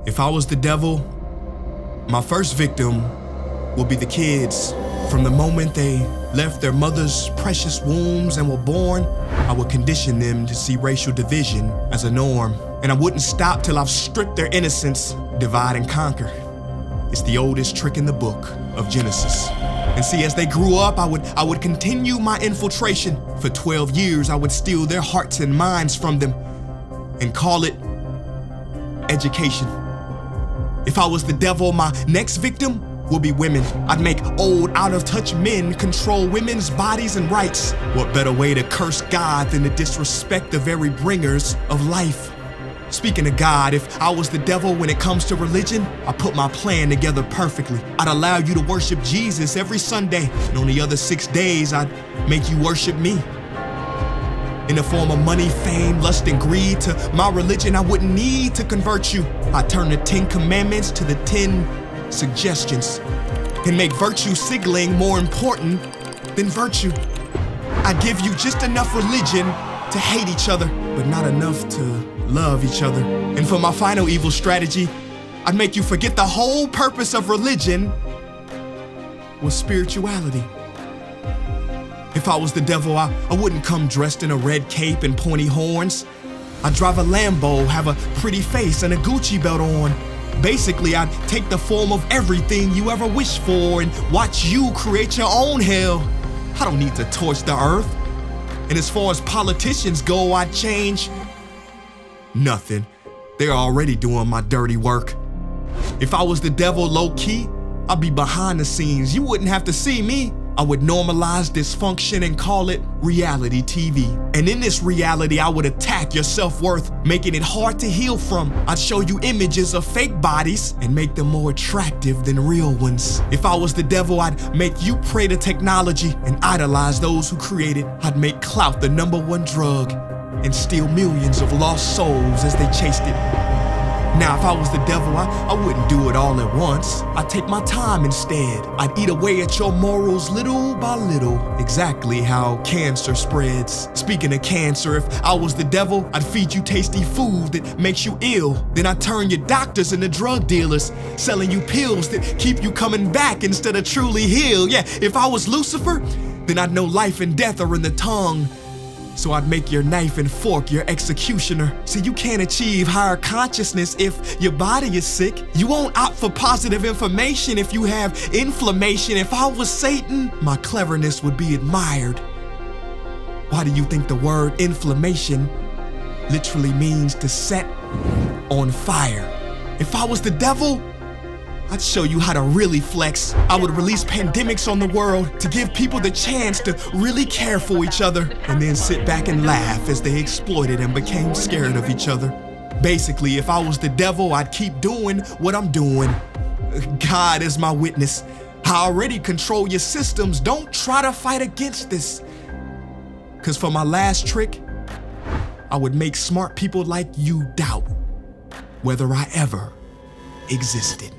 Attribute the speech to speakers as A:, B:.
A: If I was the devil, my first victim would be the kids. From the moment they left their mother's precious wombs and were born, I would condition them to see racial division as a norm. And I wouldn't stop till I've stripped their innocence, divide and conquer. It's the oldest trick in the book of Genesis. And see, as they grew up, I would continue my infiltration. For 12 years, I would steal their hearts and minds from them and call it education. If I was the devil, my next victim would be women. I'd make old, out-of-touch men control women's bodies and rights. What better way to curse God than to disrespect the very bringers of life? Speaking of God, if I was the devil when it comes to religion, I put my plan together perfectly. I'd allow you to worship Jesus every Sunday, and on the other 6 days, I'd make you worship me. In the form of money, fame, lust, and greed, to my religion, I wouldn't need to convert you. I'd turn the 10 commandments to the 10 suggestions and make virtue signaling more important than virtue. I'd give you just enough religion to hate each other, but not enough to love each other. And for my final evil strategy, I'd make you forget the whole purpose of religion was spirituality. If I was the devil, I wouldn't come dressed in a red cape and pointy horns. I'd drive a Lambo, have a pretty face and a Gucci belt on. Basically, I'd take the form of everything you ever wished for and watch you create your own hell. I don't need to torch the earth. And as far as politicians go, I'd change nothing. They're already doing my dirty work. If I was the devil low-key, I'd be behind the scenes. You wouldn't have to see me. I would normalize dysfunction and call it reality TV. And in this reality, I would attack your self-worth, making it hard to heal from. I'd show you images of fake bodies and make them more attractive than real ones. If I was the devil, I'd make you pray to technology and idolize those who create it. I'd make clout the #1 drug and steal millions of lost souls as they chased it. Now, if I was the devil, I wouldn't do it all at once. I'd take my time instead. I'd eat away at your morals little by little, exactly how cancer spreads. Speaking of cancer, if I was the devil, I'd feed you tasty food that makes you ill. Then I'd turn your doctors into drug dealers, selling you pills that keep you coming back instead of truly healed. Yeah, if I was Lucifer, then I'd know life and death are in the tongue. So I'd make your knife and fork your executioner. See, you can't achieve higher consciousness if your body is sick. You won't opt for positive information if you have inflammation. If I was Satan, my cleverness would be admired. Why do you think the word inflammation literally means to set on fire? If I was the devil, I'd show you how to really flex. I would release pandemics on the world to give people the chance to really care for each other and then sit back and laugh as they exploited and became scared of each other. Basically, if I was the devil, I'd keep doing what I'm doing. God is my witness. I already control your systems. Don't try to fight against this. Because for my last trick, I would make smart people like you doubt whether I ever existed.